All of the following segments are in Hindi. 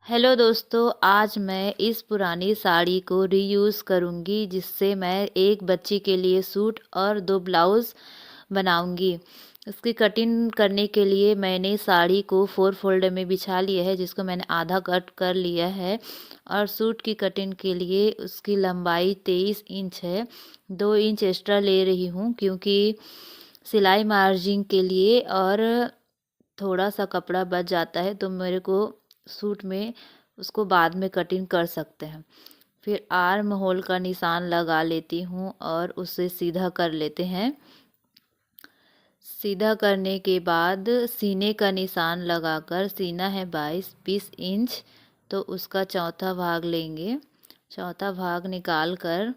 हेलो दोस्तों, आज मैं इस पुरानी साड़ी को रीयूज़ करूँगी जिससे मैं एक बच्ची के लिए सूट और 2 ब्लाउज़ बनाऊँगी। इसकी कटिंग करने के लिए मैंने साड़ी को 4 फोल्ड में बिछा लिया है, जिसको मैंने आधा कट कर लिया है। और सूट की कटिंग के लिए उसकी लंबाई 23 इंच है। 2 इंच एक्स्ट्रा ले रही हूँ क्योंकि सिलाई मार्जिन के लिए और थोड़ा सा कपड़ा बच जाता है, तो मेरे को सूट में उसको बाद में कटिंग कर सकते हैं। फिर आर्म होल का निशान लगा लेती हूँ और उसे सीधा कर लेते हैं। सीधा करने के बाद सीने का निशान लगाकर, सीना है 22 इंच, तो उसका चौथा भाग लेंगे। चौथा भाग निकाल कर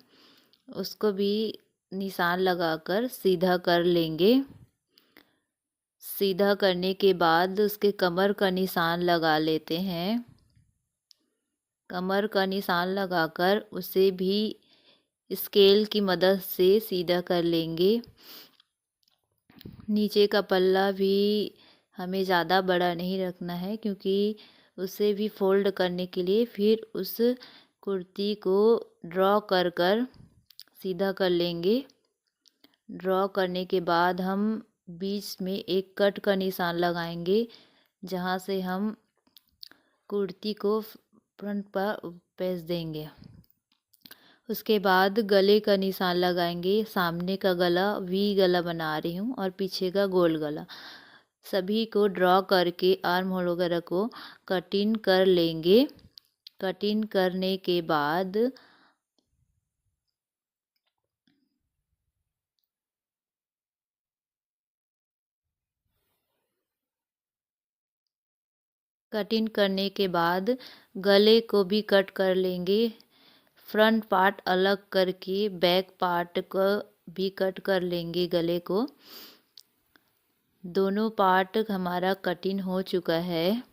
उसको भी निशान लगाकर सीधा कर लेंगे। सीधा करने के बाद उसके कमर का निशान लगा लेते हैं। कमर का निशान लगाकर उसे भी स्केल की मदद से सीधा कर लेंगे। नीचे का पल्ला भी हमें ज़्यादा बड़ा नहीं रखना है, क्योंकि उसे भी फोल्ड करने के लिए फिर उस कुर्ती को ड्रॉ कर कर सीधा कर लेंगे। ड्रॉ करने के बाद हम बीच में एक कट का निशान लगाएंगे, जहाँ से हम कुर्ती को फ्रंट पर पेच देंगे। उसके बाद गले का निशान लगाएंगे। सामने का गला वी गला बना रही हूँ और पीछे का गोल गला। सभी को ड्रॉ करके आर्म होल वगैरह को कटिंग कर लेंगे। कटिंग करने के बाद गले को भी कट कर लेंगे। फ्रंट पार्ट अलग करके बैक पार्ट को भी कट कर लेंगे गले को। दोनों पार्ट हमारा कटिंग हो चुका है।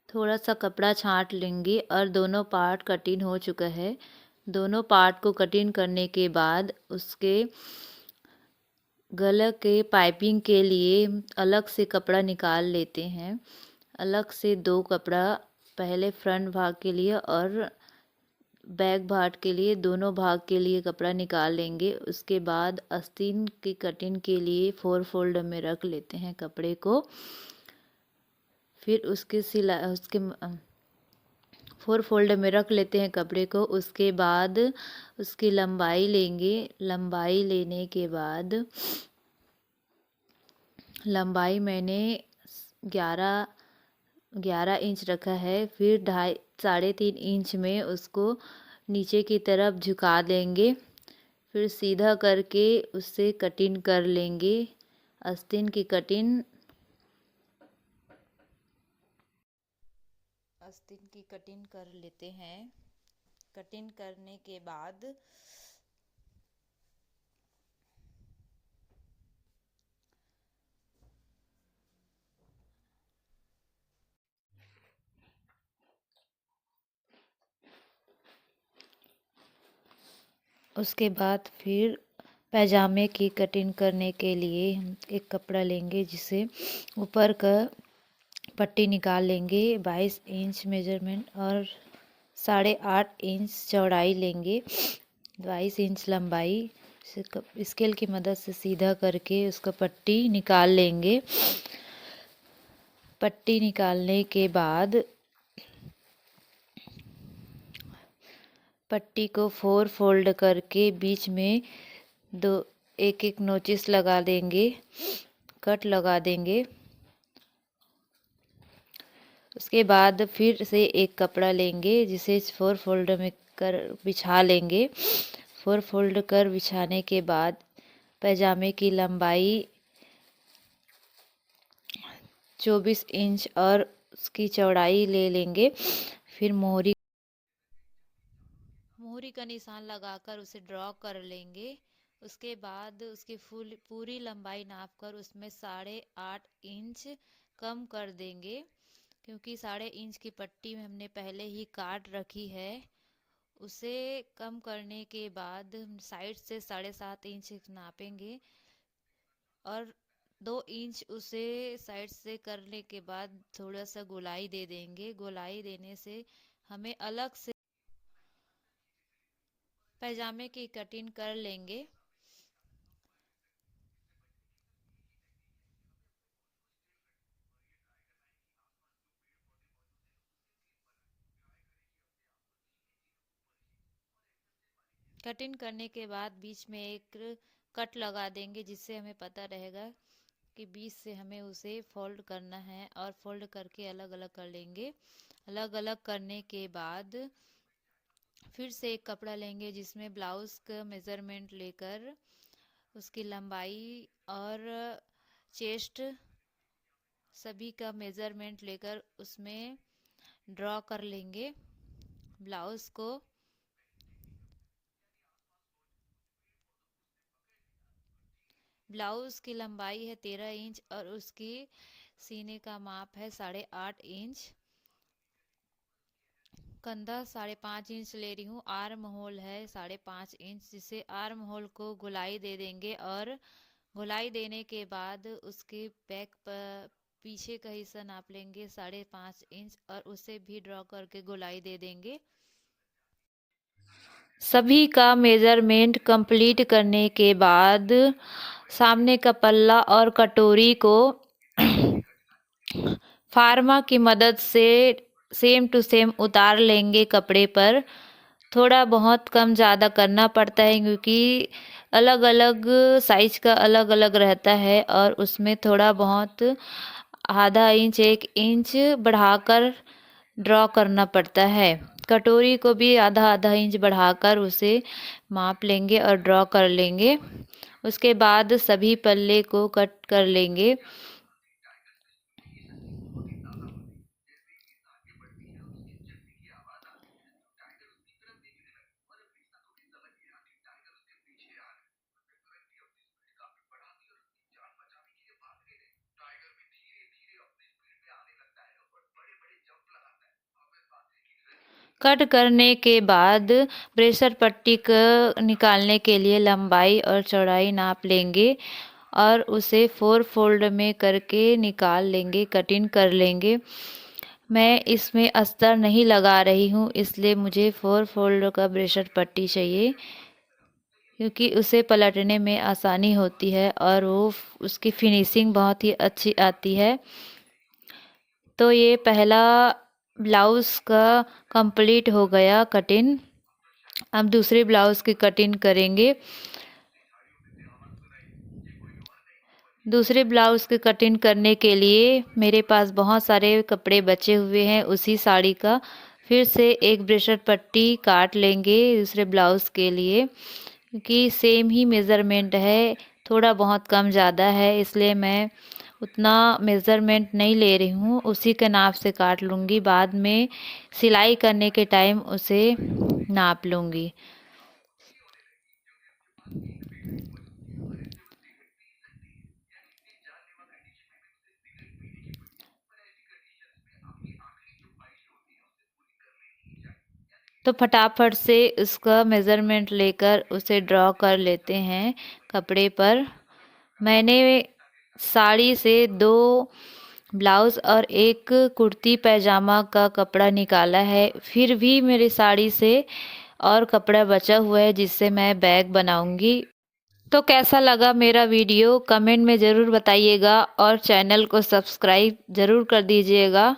थोड़ा सा कपड़ा छांट लेंगे और दोनों पार्ट कटिंग हो चुका है। दोनों पार्ट को कटिंग करने के बाद उसके गले के पाइपिंग के लिए अलग से कपड़ा निकाल लेते हैं। अलग से 2 कपड़ा, पहले फ्रंट भाग के लिए और बैक भाग के लिए, दोनों भाग के लिए कपड़ा निकाल लेंगे। उसके बाद आस्तीन की कटिंग के लिए 4 फोल्ड में रख लेते हैं कपड़े को। फिर उसके 4 फोल्ड में रख लेते हैं कपड़े को। उसके बाद उसकी लंबाई लेंगे। लंबाई लेने के बाद लंबाई मैंने 11 11 इंच रखा है। फिर 3.5 इंच में उसको नीचे की तरफ झुका देंगे। फिर सीधा करके उससे कटिंग कर लेंगे। आस्तीन की कटिंग कर लेते हैं। कटिंग करने के बाद फिर पैजामे की कटिंग करने के लिए हम एक कपड़ा लेंगे, जिसे ऊपर का पट्टी निकाल लेंगे। 22 इंच मेजरमेंट और 8.5 इंच चौड़ाई लेंगे। 22 इंच लंबाई स्केल की मदद से सीधा करके उसका पट्टी निकाल लेंगे। पट्टी निकालने के बाद पट्टी को 4 फोल्ड करके बीच में एक नोचिस लगा देंगे, कट लगा देंगे। उसके बाद फिर से एक कपड़ा लेंगे, जिसे 4 फोल्ड में कर बिछा लेंगे। 4 फोल्ड कर बिछाने के बाद पैजामे की लंबाई 24 इंच और उसकी चौड़ाई ले लेंगे। फिर मोहरी का निशान लगाकर उसे ड्रॉ कर लेंगे। उसके बाद उसकी पूरी लंबाई नापकर उसमें 8.5 इंच कम कर देंगे, क्योंकि 8.5 इंच की पट्टी हमने पहले ही काट रखी है। उसे कम करने के बाद साइड से 7.5 इंच नापेंगे और 2 इंच उसे साइड से करने के बाद थोड़ा सा गोलाई दे देंगे। गोलाई देने से हमें अलग से पैजामे की कटिंग कर लेंगे। कटिंग करने के बाद बीच में एक कट लगा देंगे, जिससे हमें पता रहेगा कि बीच से हमें उसे फोल्ड करना है और फोल्ड करके अलग अलग कर लेंगे। अलग अलग करने के बाद फिर से एक कपड़ा लेंगे जिसमें ब्लाउज का मेज़रमेंट लेकर उसकी लंबाई और चेस्ट सभी का मेज़रमेंट लेकर उसमें ड्रॉ कर लेंगे ब्लाउज को। ब्लाउज की लंबाई है 13 इंच और उसकी सीने का माप है 8.5 इंच। कंधा 5.5 इंच ले रही हूँ। आर्म होल है 5.5 इंच, जिसे आर्म होल को गोलाई दे देंगे और गोलाई देने के बाद उसके बैक पर पीछे का हिस्सा नाप लेंगे 5.5 इंच और उसे भी ड्रॉ करके गोलाई दे देंगे। सभी का मेजरमेंट कंप्लीट करने के बाद सामने का पल्ला और कटोरी को फार्मा की मदद से सेम टू सेम उतार लेंगे कपड़े पर। थोड़ा बहुत कम ज़्यादा करना पड़ता है क्योंकि अलग अलग साइज का अलग अलग रहता है और उसमें थोड़ा बहुत आधा इंच 1 इंच बढ़ाकर ड्रॉ करना पड़ता है। कटोरी को भी आधा आधा इंच बढ़ाकर उसे माप लेंगे और ड्रॉ कर लेंगे। उसके बाद सभी पल्ले को कट कर लेंगे। कट करने के बाद प्रेशर पट्टी को निकालने के लिए लंबाई और चौड़ाई नाप लेंगे और उसे 4 फोल्ड में करके निकाल लेंगे, कटिंग कर लेंगे। मैं इसमें अस्तर नहीं लगा रही हूँ, इसलिए मुझे 4 फोल्ड का प्रेशर पट्टी चाहिए क्योंकि उसे पलटने में आसानी होती है और वो उसकी फिनिशिंग बहुत ही अच्छी आती है। तो ये पहला ब्लाउज का कंप्लीट हो गया कटिंग। अब दूसरे ब्लाउज की कटिंग करेंगे। दूसरे ब्लाउज की कटिंग करने के लिए मेरे पास बहुत सारे कपड़े बचे हुए हैं उसी साड़ी का। फिर से एक ब्रेशर पट्टी काट लेंगे दूसरे ब्लाउज के लिए, क्योंकि सेम ही मेज़रमेंट है, थोड़ा बहुत कम ज़्यादा है, इसलिए मैं उतना मेज़रमेंट नहीं ले रही हूँ, उसी के नाप से काट लूँगी। बाद में सिलाई करने के टाइम उसे नाप लूँगी। तो फटाफट से उसका मेज़रमेंट लेकर उसे ड्रॉ कर लेते हैं कपड़े पर। मैंने साड़ी से 2 ब्लाउज़ और एक कुर्ती पैजामा का कपड़ा निकाला है, फिर भी मेरी साड़ी से और कपड़ा बचा हुआ है जिससे मैं बैग बनाऊंगी। तो कैसा लगा मेरा वीडियो कमेंट में ज़रूर बताइएगा और चैनल को सब्सक्राइब ज़रूर कर दीजिएगा।